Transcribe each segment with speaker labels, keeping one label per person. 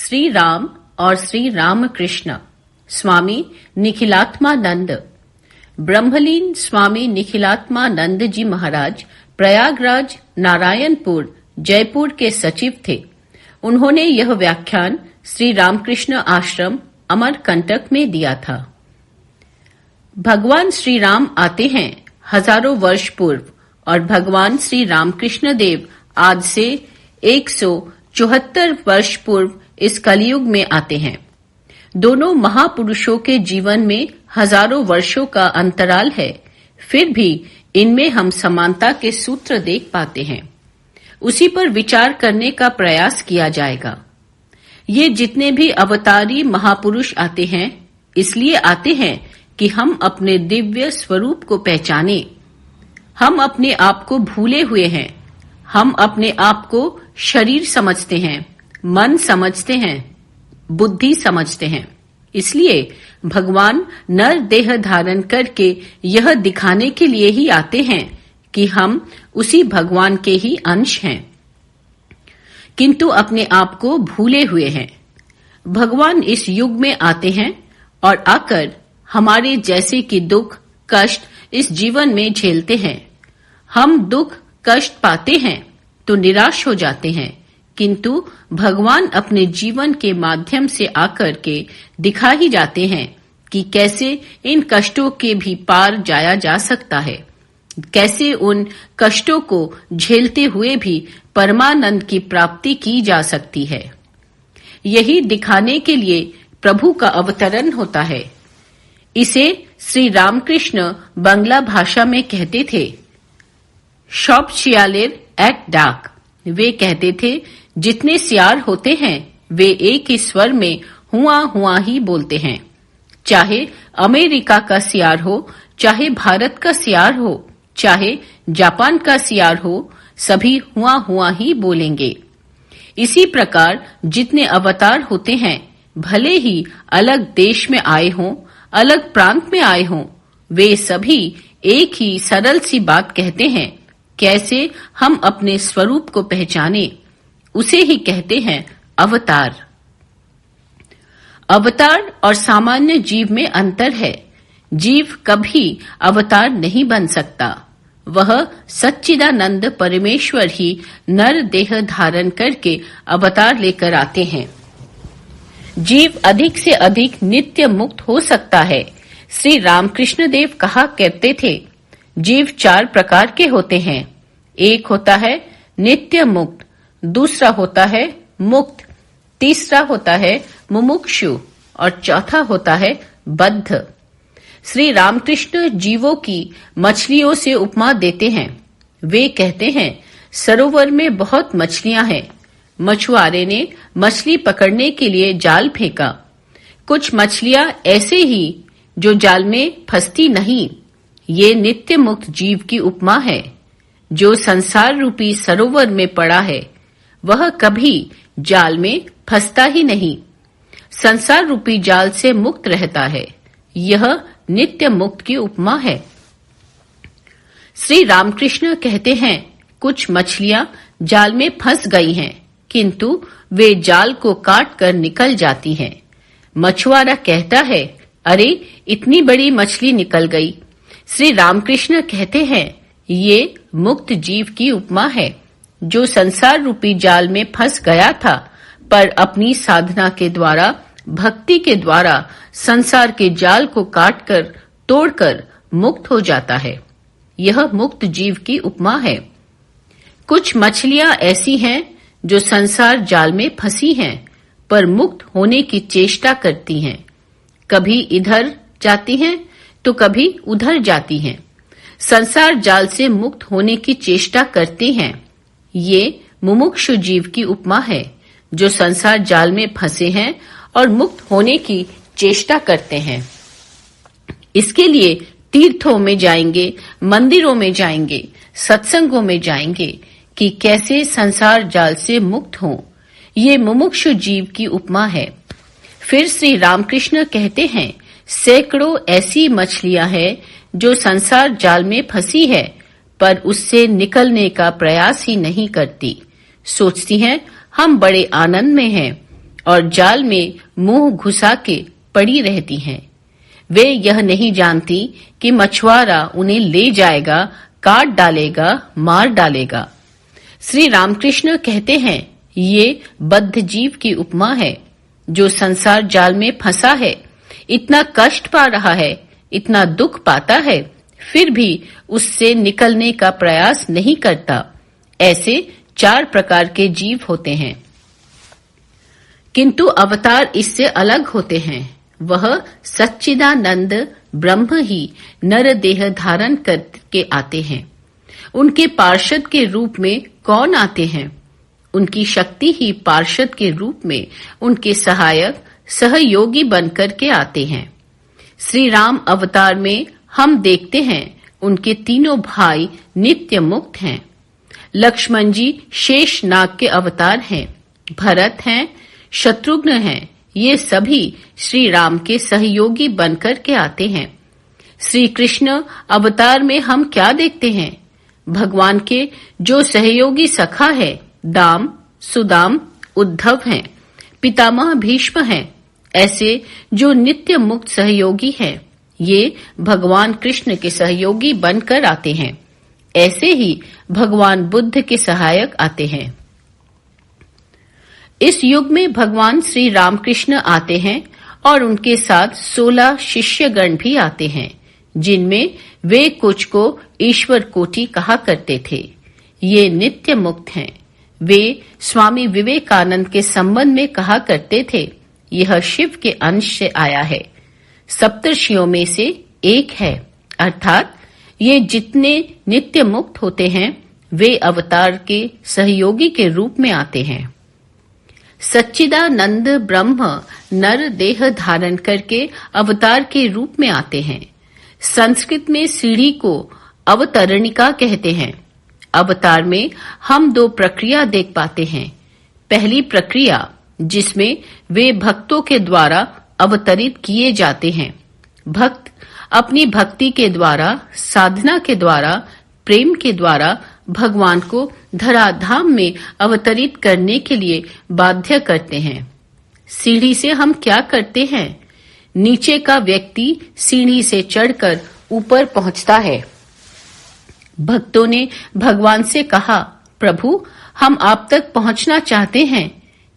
Speaker 1: श्री राम और श्री रामकृष्ण। स्वामी निखिलात्मानंद। ब्रह्मलीन स्वामी निखिलात्मानंद जी महाराज प्रयागराज, नारायणपुर, जयपुर के सचिव थे। उन्होंने यह व्याख्यान श्री रामकृष्ण आश्रम अमरकंटक में दिया था। भगवान श्री राम आते हैं हजारों वर्ष पूर्व और भगवान श्री रामकृष्ण देव आज से 174 वर्ष पूर्व इस कलयुग में आते हैं। दोनों महापुरुषों के जीवन में हजारों वर्षों का अंतराल है, फिर भी इनमें हम समानता के सूत्र देख पाते हैं। उसी पर विचार करने का प्रयास किया जाएगा। ये जितने भी अवतारी महापुरुष आते हैं, इसलिए आते हैं कि हम अपने दिव्य स्वरूप को पहचानें। हम अपने आप को भूले हुए हैं। हम अपने आप को शरीर समझते हैं, मन समझते हैं, बुद्धि समझते हैं। इसलिए भगवान नर देह धारण करके यह दिखाने के लिए ही आते हैं कि हम उसी भगवान के ही अंश हैं, किंतु अपने आप को भूले हुए हैं। भगवान इस युग में आते हैं और आकर हमारे जैसे कि दुख कष्ट इस जीवन में झेलते हैं। हम दुख कष्ट पाते हैं तो निराश हो जाते हैं, किंतु भगवान अपने जीवन के माध्यम से आकर के दिखा ही जाते हैं कि कैसे इन कष्टों के भी पार जाया जा सकता है, कैसे उन कष्टों को झेलते हुए भी परमानंद की प्राप्ति की जा सकती है। यही दिखाने के लिए प्रभु का अवतरण होता है। इसे श्री रामकृष्ण बांग्ला भाषा में कहते थे, शॉप शियालेर एक डाक। वे कहते थे, जितने सियार होते हैं वे एक ही स्वर में हुआ हुआ ही बोलते हैं। चाहे अमेरिका का सियार हो, चाहे भारत का सियार हो, चाहे जापान का सियार हो, सभी हुआ हुआ ही बोलेंगे। इसी प्रकार जितने अवतार होते हैं, भले ही अलग देश में आए हों, अलग प्रांत में आए हों, वे सभी एक ही सरल सी बात कहते हैं, कैसे हम अपने स्वरूप को पहचाने। उसे ही कहते हैं अवतार। अवतार और सामान्य जीव में अंतर है। जीव कभी अवतार नहीं बन सकता। वह सच्चिदानंद परमेश्वर ही नर देह धारण करके अवतार लेकर आते हैं। जीव अधिक से अधिक नित्य मुक्त हो सकता है। श्री रामकृष्ण देव कहा करते थे, जीव 4 प्रकार के होते हैं। एक होता है नित्य मुक्त, दूसरा होता है मुक्त, तीसरा होता है मुमुक्षु और चौथा होता है बद्ध। श्री रामकृष्ण जीवों की मछलियों से उपमा देते हैं। वे कहते हैं, सरोवर में बहुत मछलियां हैं। मछुआरे ने मछली पकड़ने के लिए जाल फेंका। कुछ मछलियां ऐसे ही जो जाल में फंसती नहीं। ये नित्य मुक्त जीव की उपमा है। जो संसार रूपी सरोवर में पड़ा है, वह कभी जाल में फंसता ही नहीं, संसार रूपी जाल से मुक्त रहता है। यह नित्य मुक्त की उपमा है। श्री रामकृष्ण कहते हैं, कुछ मछलियां जाल में फंस गई हैं, किंतु वे जाल को काट कर निकल जाती हैं। मछुआरा कहता है, अरे इतनी बड़ी मछली निकल गई। श्री रामकृष्ण कहते हैं, ये मुक्त जीव की उपमा है, जो संसार रूपी जाल में फंस गया था, पर अपनी साधना के द्वारा, भक्ति के द्वारा संसार के जाल को काटकर, तोड़कर मुक्त हो जाता है। यह मुक्त जीव की उपमा है। कुछ मछलियां ऐसी हैं जो संसार जाल में फंसी हैं, पर मुक्त होने की चेष्टा करती हैं। कभी इधर जाती हैं तो कभी उधर जाती हैं। संसार जाल से मुक्त होने की चेष्टा करती हैं। ये मुमुक्षु जीव की उपमा है, जो संसार जाल में फंसे हैं और मुक्त होने की चेष्टा करते हैं। इसके लिए तीर्थों में जाएंगे, मंदिरों में जाएंगे, सत्संगों में जाएंगे कि कैसे संसार जाल से मुक्त हों। ये मुमुक्षु जीव की उपमा है। फिर श्री रामकृष्ण कहते हैं, सैकड़ों ऐसी मछलियां हैं जो संसार जाल में फंसी है, पर उससे निकलने का प्रयास ही नहीं करती। सोचती हैं हम बड़े आनंद में हैं और जाल में मुंह घुसा के पड़ी रहती हैं। वे यह नहीं जानती कि मछुआरा उन्हें ले जाएगा, काट डालेगा, मार डालेगा। श्री रामकृष्ण कहते हैं, ये बद्ध जीव की उपमा है जो संसार जाल में फंसा है, इतना कष्ट पा रहा है, इतना दुख पाता है, फिर भी उससे निकलने का प्रयास नहीं करता। ऐसे 4 प्रकार के जीव होते हैं। किंतु अवतार इससे अलग होते हैं। वह सच्चिदानंद ब्रह्म ही नर देह धारण करके आते हैं। उनके पार्षद के रूप में कौन आते हैं? उनकी शक्ति ही पार्षद के रूप में उनके सहायक सहयोगी बनकर के आते हैं। श्री राम अवतार में हम देखते हैं उनके तीनों भाई नित्य मुक्त हैं। लक्ष्मण जी शेष नाग के अवतार हैं, भरत हैं, शत्रुघ्न हैं। ये सभी श्री राम के सहयोगी बनकर के आते हैं। श्री कृष्ण अवतार में हम क्या देखते हैं? भगवान के जो सहयोगी सखा है, दाम, सुदाम, उद्धव हैं, पितामह भीष्म हैं। ऐसे जो नित्य मुक्त सहयोगी हैं, ये भगवान कृष्ण के सहयोगी बनकर आते हैं। ऐसे ही भगवान बुद्ध के सहायक आते हैं। इस युग में भगवान श्री रामकृष्ण आते हैं और उनके साथ 16 शिष्यगण भी आते हैं, जिनमें वे कुछ को ईश्वर कोटि कहा करते थे। ये नित्य मुक्त हैं। वे स्वामी विवेकानंद के संबंध में कहा करते थे, यह शिव के अंश से आया है, सप्तर्षियों में से एक है। अर्थात ये जितने नित्य मुक्त होते हैं, वे अवतार के सहयोगी के रूप में आते हैं। सच्चिदानंद ब्रह्म नर देह धारण करके अवतार के रूप में आते हैं। संस्कृत में सीढ़ी को अवतरणिका कहते हैं। अवतार में हम 2 प्रक्रिया देख पाते हैं। पहली प्रक्रिया जिसमें वे भक्तों के द्वारा अवतरित किए जाते हैं। भक्त अपनी भक्ति के द्वारा, साधना के द्वारा, प्रेम के द्वारा भगवान को धराधाम में अवतरित करने के लिए बाध्य करते हैं। सीढ़ी से हम क्या करते हैं? नीचे का व्यक्ति सीढ़ी से चढ़कर ऊपर पहुंचता है। भक्तों ने भगवान से कहा, प्रभु, हम आप तक पहुंचना चाहते हैं,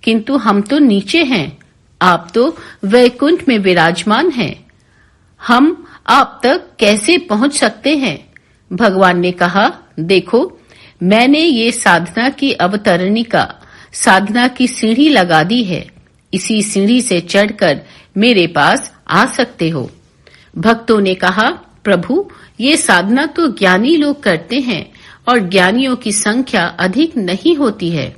Speaker 1: किंतु हम तो नीचे हैं, आप तो वैकुंठ में विराजमान हैं। हम आप तक कैसे पहुंच सकते हैं? भगवान ने कहा, देखो, मैंने ये साधना की अवतरणिका, साधना की सीढ़ी लगा दी है। इसी सीढ़ी से चढ़कर मेरे पास आ सकते हो। भक्तों ने कहा, प्रभु, ये साधना तो ज्ञानी लोग करते हैं और ज्ञानियों की संख्या अधिक नहीं होती है।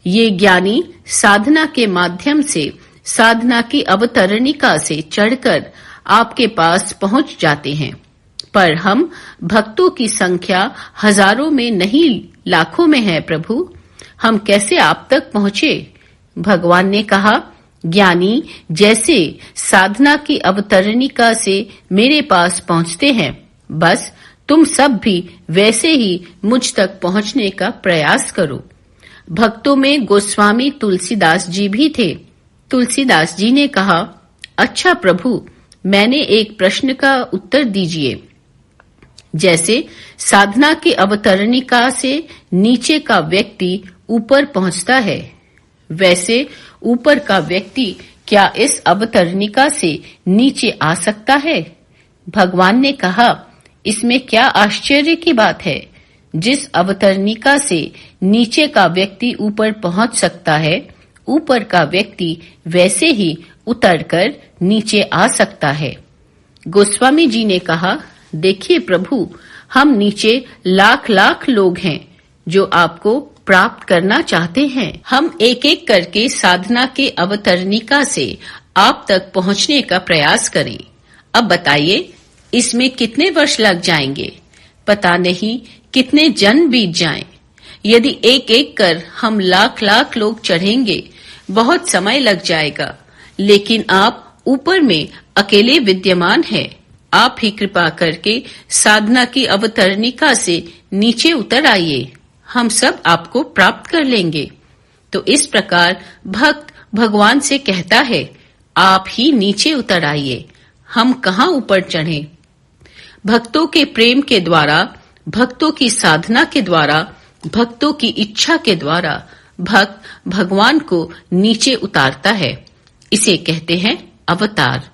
Speaker 1: ये ज्ञानी साधना के माध्यम से, साधना की अवतरणिका से चढ़कर आपके पास पहुंच जाते हैं। पर हम भक्तों की संख्या हजारों में नहीं, लाखों में है प्रभु। हम कैसे आप तक पहुंचे? भगवान ने कहा, ज्ञानी जैसे साधना की अवतरणिका से मेरे पास पहुंचते हैं, बस तुम सब भी वैसे ही मुझ तक पहुंचने का प्रयास करो। भक्तों में गोस्वामी तुलसीदास जी भी थे। तुलसीदास जी ने कहा, अच्छा प्रभु, मैंने एक प्रश्न का उत्तर दीजिए। जैसे साधना की अवतरणिका से नीचे का व्यक्ति ऊपर पहुंचता है, वैसे ऊपर का व्यक्ति क्या इस अवतरणिका से नीचे आ सकता है? भगवान ने कहा, इसमें क्या आश्चर्य की बात है? जिस अवतरणिका से नीचे का व्यक्ति ऊपर पहुंच सकता है, ऊपर का व्यक्ति वैसे ही उतरकर नीचे आ सकता है। गोस्वामी जी ने कहा, देखिए प्रभु, हम नीचे लाख लाख लोग हैं जो आपको प्राप्त करना चाहते हैं। हम एक एक करके साधना के अवतरणिका से आप तक पहुंचने का प्रयास करें। अब बताइए, इसमें कितने वर्ष लग जाएंगे? पता नहीं कितने जन्म बीत जाएं। यदि एक एक कर हम लाख लाख लोग चढ़ेंगे, बहुत समय लग जाएगा। लेकिन आप ऊपर में अकेले विद्यमान हैं। आप ही कृपा करके साधना की अवतरणिका से नीचे उतर आइए, हम सब आपको प्राप्त कर लेंगे। तो इस प्रकार भक्त भगवान से कहता है, आप ही नीचे उतर आइए, हम कहाँ ऊपर चढ़े। भक्तों के प्रेम के द्वारा, भक्तों की साधना के द्वारा, भक्तों की इच्छा के द्वारा भक्त भगवान को नीचे उतारता है। इसे कहते हैं अवतार।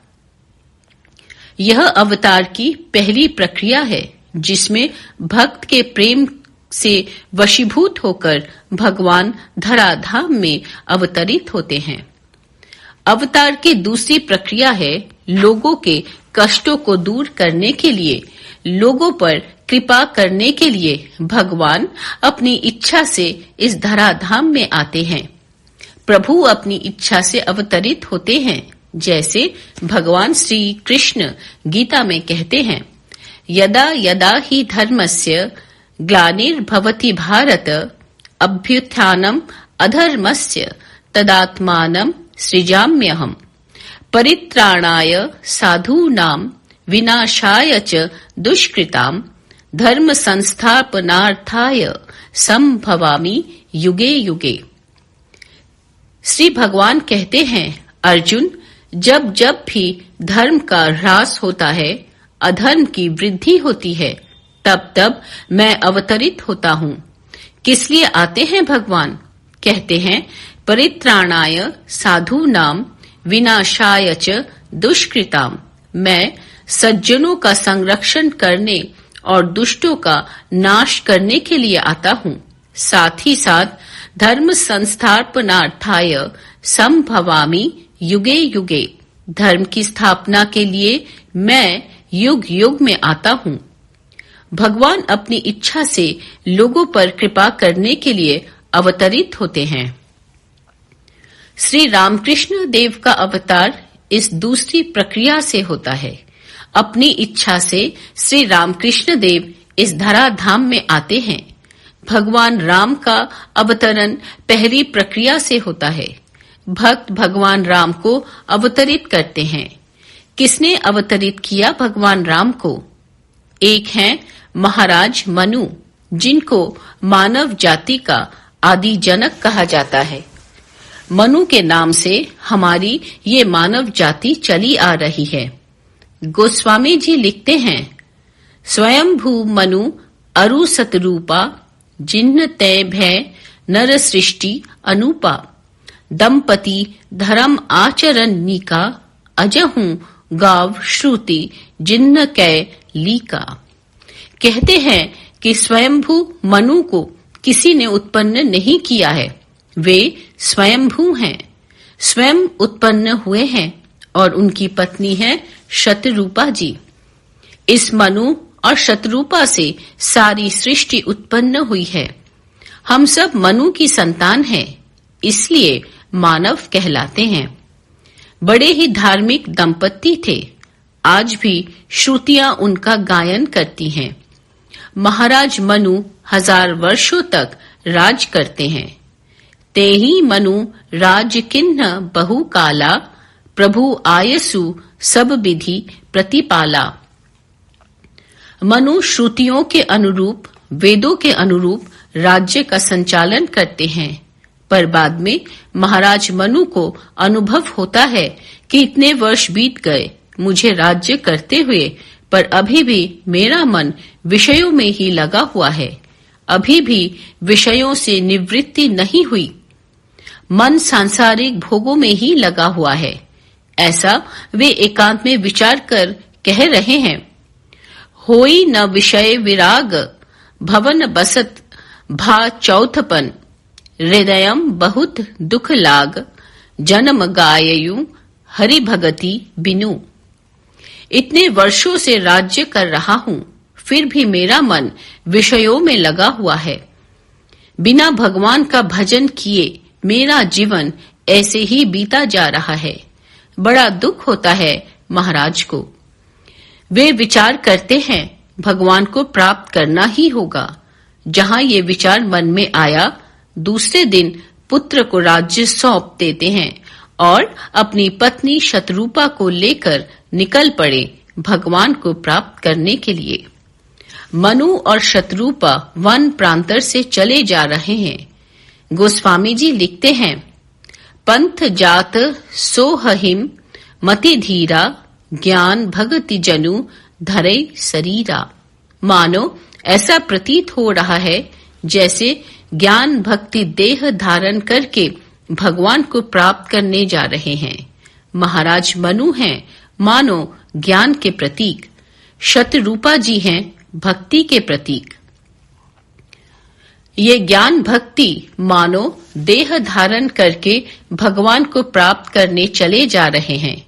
Speaker 1: यह अवतार की पहली प्रक्रिया है, जिसमें भक्त के प्रेम से वशीभूत होकर भगवान धराधाम में अवतरित होते हैं। अवतार की दूसरी प्रक्रिया है लोगों के कष्टों को दूर करने के लिए, लोगों पर कृपा करने के लिए भगवान अपनी इच्छा से इस धराधाम में आते हैं। प्रभु अपनी इच्छा से अवतरित होते हैं, जैसे भगवान श्री कृष्ण गीता में कहते हैं, यदा यदा हि धर्मस्य ग्लानिर्भवति भारत अभ्युत्थानम् अधर्मस्य तदात्मानं सृजाम्यहम् परित्राणाय साधूनां विनाशाय च दुष्कृतां धर्म संस्थापनार्थाय संभवामि युगे युगे। श्री भगवान कहते हैं, अर्जुन, जब जब भी धर्म का ह्रास होता है, अधर्म की वृद्धि होती है, तब तब मैं अवतरित होता हूँ। किस लिए आते हैं भगवान? कहते हैं, परित्राणाय साधूनां विनाशाय च दुष्कृताम। मैं सज्जनों का संरक्षण करने और दुष्टों का नाश करने के लिए आता हूँ। साथ ही साथ धर्म संस्थापनार्थाय संभवामि युगे युगे। धर्म की स्थापना के लिए मैं युग युग में आता हूँ। भगवान अपनी इच्छा से लोगों पर कृपा करने के लिए अवतरित होते हैं। श्री रामकृष्ण देव का अवतार इस दूसरी प्रक्रिया से होता है। अपनी इच्छा से श्री रामकृष्ण देव इस धराधाम में आते हैं। भगवान राम का अवतरण पहली प्रक्रिया से होता है। भक्त भगवान राम को अवतरित करते हैं। किसने अवतरित किया भगवान राम को? एक हैं महाराज मनु, जिनको मानव जाति का आदि जनक कहा जाता है। मनु के नाम से हमारी ये मानव जाति चली आ रही है। गोस्वामी जी लिखते हैं, स्वयंभू मनु अरु सतरूपा जिन्न तय भय नर सृष्टि अनुपा दंपति धर्म आचरण निका अजहू गाव श्रुति जिन्न कै लीका। कहते हैं कि स्वयंभू मनु को किसी ने उत्पन्न नहीं किया है, वे स्वयंभू हैं, स्वयं उत्पन्न हुए हैं और उनकी पत्नी है शतरूपा जी। इस मनु और शतरूपा से सारी सृष्टि उत्पन्न हुई है। हम सब मनु की संतान हैं, इसलिए मानव कहलाते हैं। बड़े ही धार्मिक दंपति थे। आज भी श्रुतियां उनका गायन करती हैं। महाराज मनु 1000 वर्षों तक राज करते हैं। तेहि मनु राज किन्ह बहु काला प्रभु आयसु सब विधि प्रतिपाला। मनु श्रुतियों के अनुरूप, वेदों के अनुरूप राज्य का संचालन करते हैं, पर बाद में महाराज मनु को अनुभव होता है कि इतने वर्ष बीत गए मुझे राज्य करते हुए, पर अभी भी मेरा मन विषयों में ही लगा हुआ है, अभी भी विषयों से निवृत्ति नहीं हुई, मन सांसारिक भोगों में ही लगा हुआ है। ऐसा वे एकांत में विचार कर कह रहे हैं। होई न विषय विराग भवन बसत भा चौथपन हृदयम बहुत दुख लाग जन्म गाययु हरि भगति बिनु। इतने वर्षों से राज्य कर रहा हूँ, फिर भी मेरा मन विषयों में लगा हुआ है। बिना भगवान का भजन किए मेरा जीवन ऐसे ही बीता जा रहा है। बड़ा दुख होता है महाराज को। वे विचार करते हैं भगवान को प्राप्त करना ही होगा। जहाँ ये विचार मन में आया, दूसरे दिन पुत्र को राज्य सौंप देते हैं और अपनी पत्नी शतरूपा को लेकर निकल पड़े भगवान को प्राप्त करने के लिए। मनु और शतरूपा वन प्रांतर से चले जा रहे हैं। गोस्वामी जी लिखते हैं, पंथ जात सोहिम मति धीरा, ज्ञान भगति जनु धरे शरीरा। मानो ऐसा प्रतीत हो रहा है जैसे ज्ञान भक्ति देह धारण करके भगवान को प्राप्त करने जा रहे हैं। महाराज मनु हैं मानो ज्ञान के प्रतीक, शतरूपा जी हैं भक्ति के प्रतीक। ये ज्ञान भक्ति मानो देह धारण करके भगवान को प्राप्त करने चले जा रहे हैं।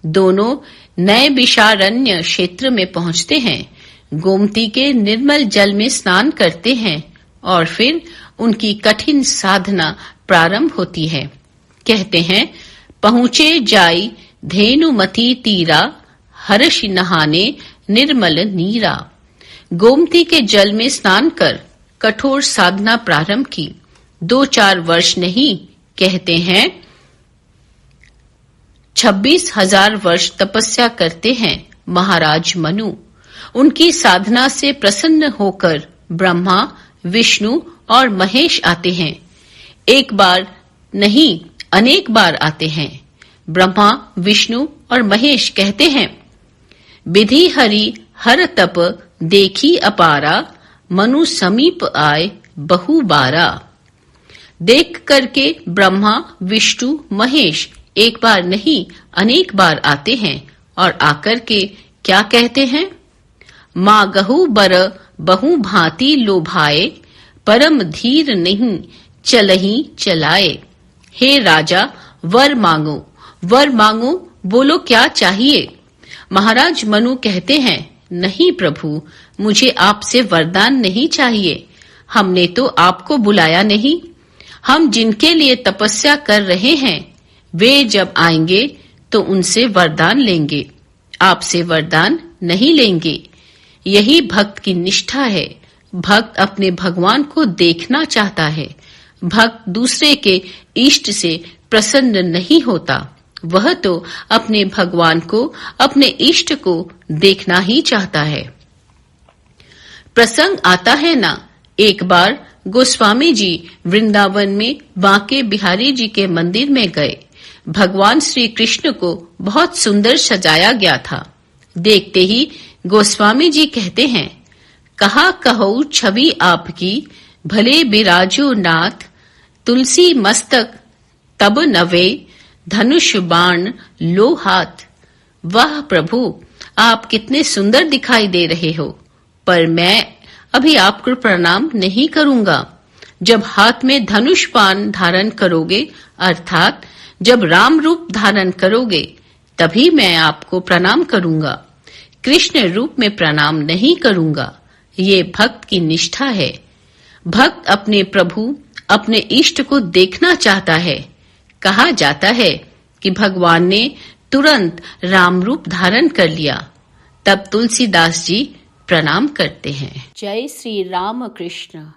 Speaker 1: दोनों नए विशारण्य क्षेत्र में पहुंचते हैं, गोमती के निर्मल जल में स्नान करते हैं और फिर उनकी कठिन साधना प्रारंभ होती है। कहते हैं, पहुंचे जाई धेनुमती तीरा, हर्ष नहाने निर्मल नीरा। गोमती के जल में स्नान कर कठोर साधना प्रारंभ की। 2-4 वर्ष नहीं, कहते हैं 26,000 वर्ष तपस्या करते हैं महाराज मनु। उनकी साधना से प्रसन्न होकर ब्रह्मा, विष्णु और महेश आते हैं। एक बार नहीं, अनेक बार आते हैं। ब्रह्मा, विष्णु और महेश कहते हैं, विधि हरि हर तप देखी अपारा, मनु समीप आए बहु बारा। देख करके ब्रह्मा, विष्णु, महेश एक बार नहीं अनेक बार आते हैं और आकर के क्या कहते हैं, माँ गहु बर बहु भांति लोभाए, परम धीर नहीं चलही चलाए। हे राजा, वर मांगो, वर मांगो, बोलो क्या चाहिए। महाराज मनु कहते हैं, नहीं प्रभु, मुझे आपसे वरदान नहीं चाहिए। हमने तो आपको बुलाया नहीं। हम जिनके लिए तपस्या कर रहे हैं वे जब आएंगे तो उनसे वरदान लेंगे, आपसे वरदान नहीं लेंगे। यही भक्त की निष्ठा है। भक्त अपने भगवान को देखना चाहता है। भक्त दूसरे के इष्ट से प्रसन्न नहीं होता। वह तो अपने भगवान को, अपने इष्ट को देखना ही चाहता है। प्रसंग आता है ना, एक बार गोस्वामी जी वृंदावन में बांके बिहारी जी के मंदिर में गए। भगवान श्री कृष्ण को बहुत सुंदर सजाया गया था। देखते ही गोस्वामी जी कहते हैं, कहा कहो छवि आपकी, भले बिराजो नाथ, तुलसी मस्तक तब नवे, धनुष बाण लो हाथ। वाह प्रभु, आप कितने सुंदर दिखाई दे रहे हो, पर मैं अभी आपको प्रणाम नहीं करूंगा। जब हाथ में धनुष बाण धारण करोगे, अर्थात जब राम रूप धारण करोगे, तभी मैं आपको प्रणाम करूंगा। कृष्ण रूप में प्रणाम नहीं करूंगा। ये भक्त की निष्ठा है। भक्त अपने प्रभु, अपने इष्ट को देखना चाहता है। कहा जाता है कि भगवान ने तुरंत राम रूप धारण कर लिया। तब तुलसीदास जी प्रणाम करते हैं। जय श्री राम कृष्ण।